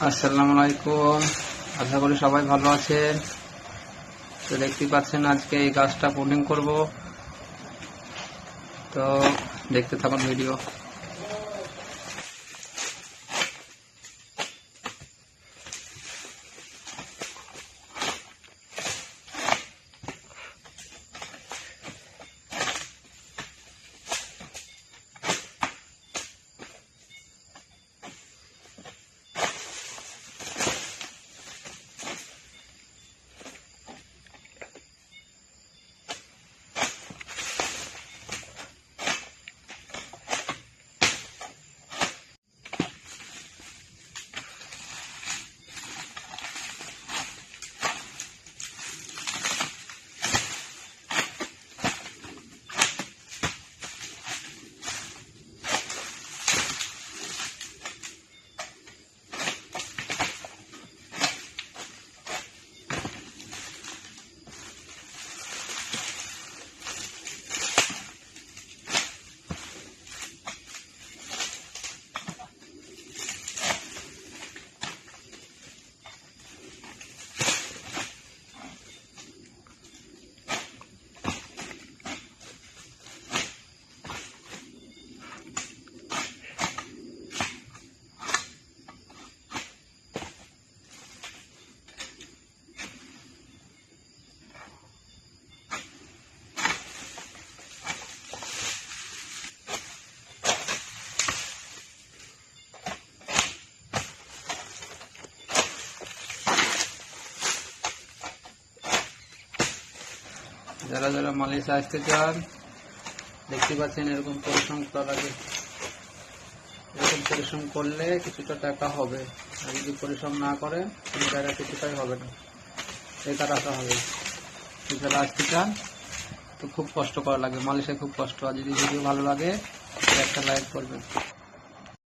আসসালামু আলাইকুম। আশা করি সবাই ভালো আছেন। তো দেখতে পাচ্ছেন আজকে এই গাছটা পোডিং করব, তো দেখতে থাকুন ভিডিও। যারা যারা মালয়েশিয়া আসতে চান, দেখতে পাচ্ছেন এরকম পরিশ্রম করা লাগে। এরকম পরিশ্রম করলে কিছুটা টাকা হবে, আর যদি পরিশ্রম না করে কোনো টাকা কিছুটাই হবে না, বেকার আসা হবে। যারা আসতে চান তো খুব কষ্ট করা লাগে, মালয়েশিয়া খুব কষ্ট। আর যদি ভিডিও ভালো লাগে একটা লাইক করবেন।